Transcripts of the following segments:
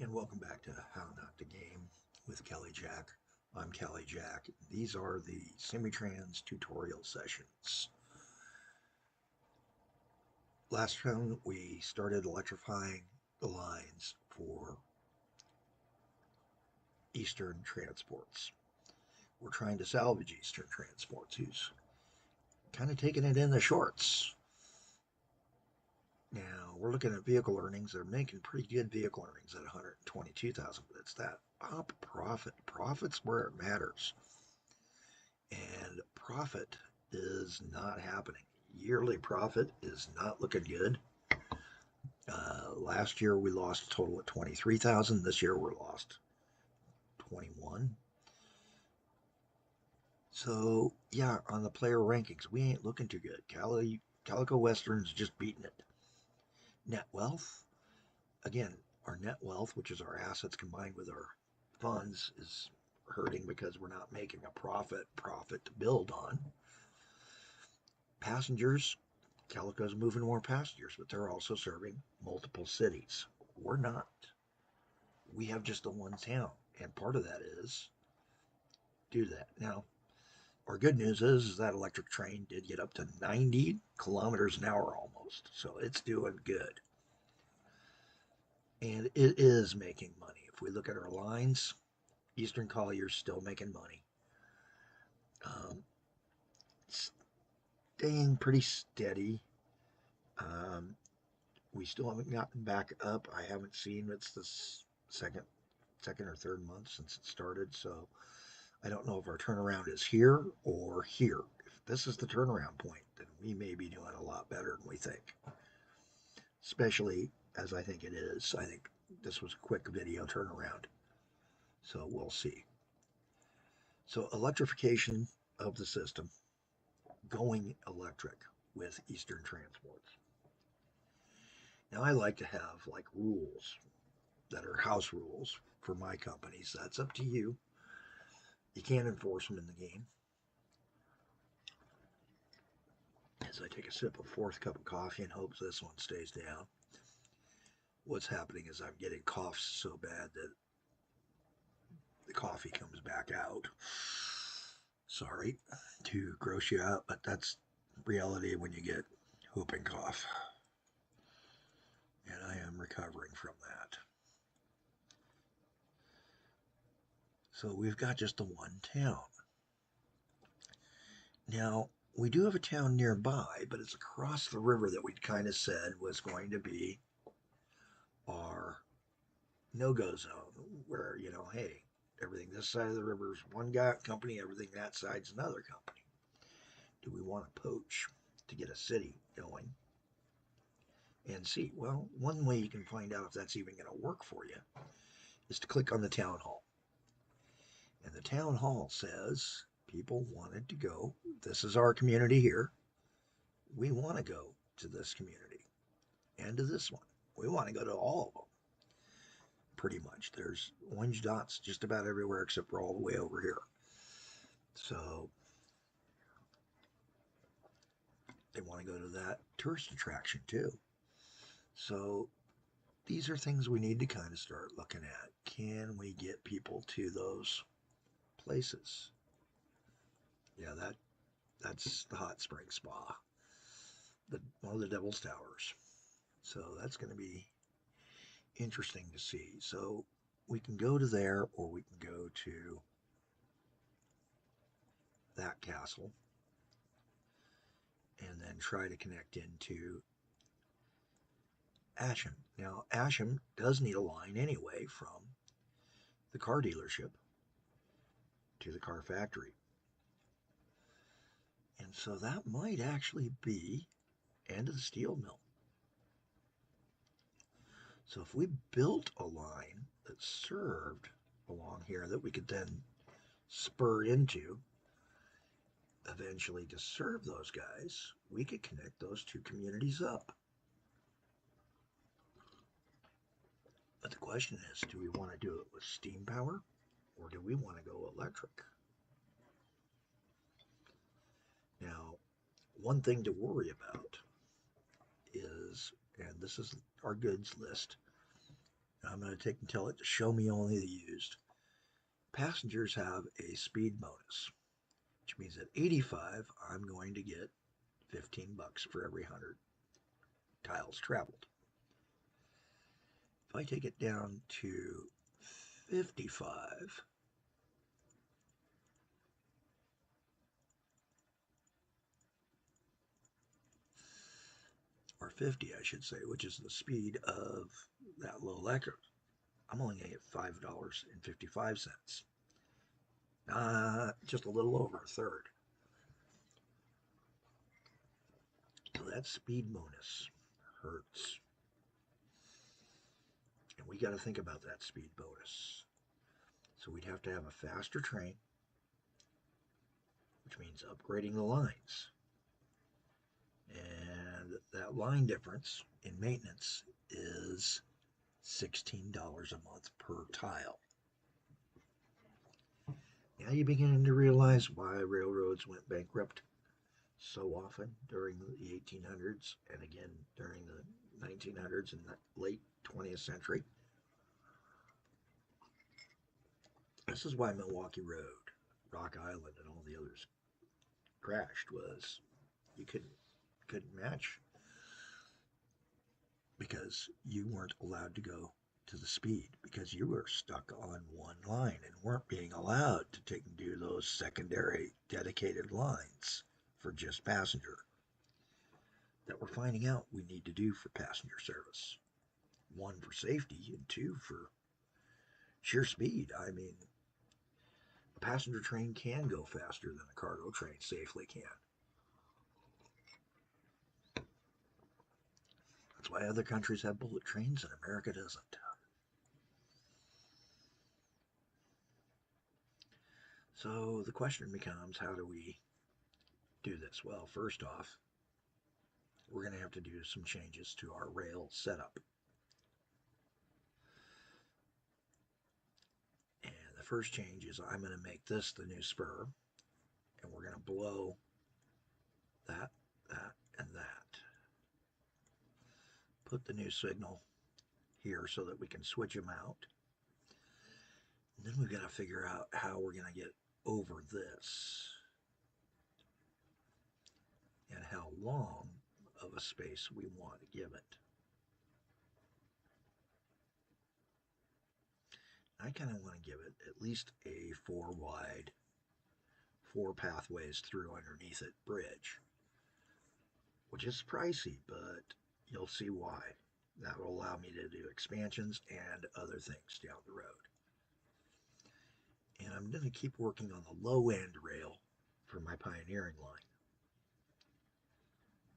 And welcome back to How Not to Game with CaliJack. I'm CaliJack. These are the Simutrans tutorial sessions. Last time we started electrifying the lines for Eastern Transports. We're trying to salvage Eastern Transports, who's kind of taking it in the shorts. Now, we're looking at vehicle earnings. They're making pretty good vehicle earnings at 122,000, but it's that up profit. Profit's where it matters. And profit is not happening. Yearly profit is not looking good. Last year we lost a total of 23,000. This year we're lost 21. So yeah, on the player rankings, we ain't looking too good. Calico Western's just beating it. Net wealth, again, our net wealth, which is our assets combined with our funds, is hurting because we're not making a profit to build on. Passengers, Calico's moving more passengers, but they're also serving multiple cities. We're not. We have just the one town, and part of that is do that. Now, our good news is that electric train did get up to 90 kilometers an hour almost, so it's doing good. And it is making money. If we look at our lines, Eastern Collier's still making money. Staying pretty steady. We still haven't gotten back up. I haven't seen it's the second or third month since it started, so I don't know if our turnaround is here or here. If this is the turnaround point, then we may be doing a lot better than we think. Especially as I think it is. I think this was a quick video turnaround. So we'll see. So electrification of the system, going electric with Eastern Transports. Now I like to have like rules that are house rules for my companies. That's up to you. You can't enforce them in the game. As I take a sip of fourth cup of coffee and hope this one stays down. What's happening is I'm getting coughs so bad that the coffee comes back out. Sorry to gross you out, but that's reality when you get whooping cough. And I am recovering from that. So we've got just the one town. Now, we do have a town nearby, but it's across the river that we'd kind of said was going to be our no-go zone, where, hey, everything this side of the river is one company, everything that side's another company. Do we want to poach to get a city going and see? Well, one way you can find out if that's even going to work for you is to click on the town hall. And the town hall says people wanted to go. This is our community here. We want to go to this community and to this one. We want to go to all of them. Pretty much. There's orange dots just about everywhere except for all the way over here. So they want to go to that tourist attraction too. So these are things we need to kind of start looking at. Can we get people to those places? Yeah, that's the hot spring spa. One of the Devil's Towers. So that's going to be interesting to see. So we can go to there or we can go to that castle and then try to connect into Asham. Now, Asham does need a line anyway from the car dealership to the car factory. And so that might actually be and to the steel mill. So if we built a line that served along here that we could then spur into eventually to serve those guys, we could connect those two communities up. But the question is, do we want to do it with steam power or do we want to go electric? Now, one thing to worry about is, and this is our goods list, I'm going to tell it to show me only the used. Passengers have a speed bonus, which means at 85, I'm going to get 15 bucks for every 100 tiles traveled. If I take it down to 55, or 50, I should say, which is the speed of that low electric, I'm only going to get $5.55. Just a little over a third. So that speed bonus hurts. And we got to think about that speed bonus. So we'd have to have a faster train, which means upgrading the lines. And that line difference in maintenance is $16 a month per tile. Now you're beginning to realize why railroads went bankrupt so often during the 1800s and again during the 1900s and the late 20th century. This is why Milwaukee Road, Rock Island, and all the others crashed. Was you couldn't match because you weren't allowed to go to the speed because you were stuck on one line and weren't being allowed to take and do those secondary dedicated lines for just passenger that we're finding out we need to do for passenger service. One, for safety, and two, for sheer speed. I mean, a passenger train can go faster than a cargo train safely can. That's why other countries have bullet trains and America doesn't. So the question becomes, how do we do this? Well, first off, we're going to have to do some changes to our rail setup. And the first change is I'm going to make this the new spur, and we're going to blow that, and that. Put the new signal here so that we can switch them out. And then we've got to figure out how we're going to get over this and how long of a space we want to give it. I kind of want to give it at least a 4 wide, 4 pathways through underneath it bridge, which is pricey, but you'll see why. That will allow me to do expansions and other things down the road. And I'm going to keep working on the low end rail for my pioneering line.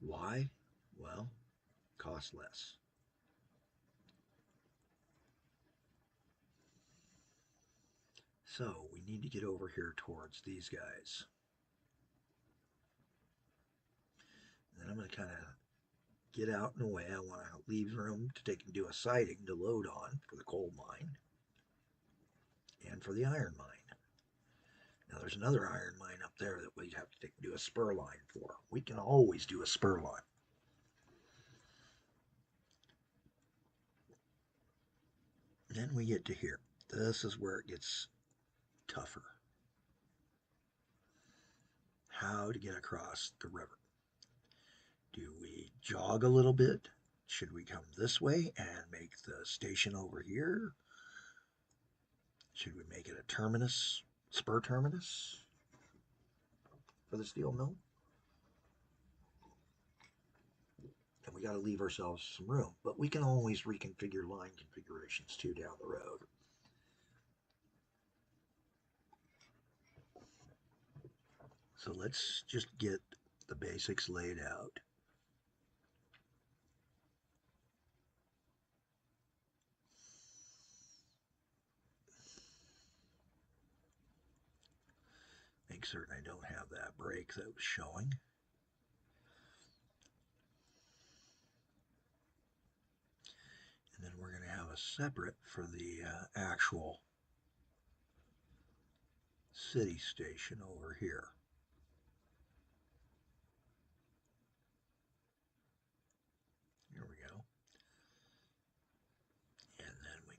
Why? Well, cost less. So we need to get over here towards these guys. And then I'm going to kind of get out and away. I want to leave room to take and do a siding to load on for the coal mine and for the iron mine. Now there's another iron mine up there that we'd have to take and do a spur line for. We can always do a spur line. Then we get to here. This is where it gets tougher. How to get across the river. Do we jog a little bit? Should we come this way and make the station over here? Should we make it a terminus, spur terminus for the steel mill? And we got to leave ourselves some room, but we can always reconfigure line configurations too down the road. So let's just get the basics laid out. Make certain I don't have that break that was showing. And then we're going to have a separate for the actual city station over here. Here we go. And then we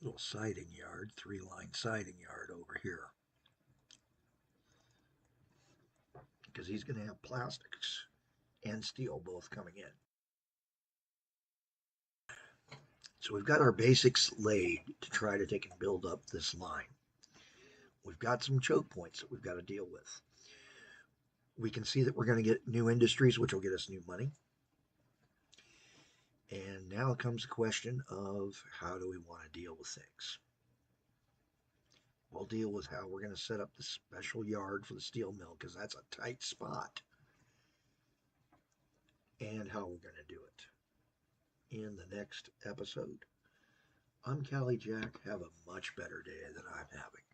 little siding yard, 3-line siding yard over here. Because he's going to have plastics and steel both coming in. So we've got our basics laid to try to take and build up this line. We've got some choke points that we've got to deal with. We can see that we're going to get new industries, which will get us new money. And now comes the question of how do we want to deal with things? We'll deal with how we're going to set up the special yard for the steel mill, because that's a tight spot, and how we're going to do it in the next episode. I'm CaliJack. Have a much better day than I'm having.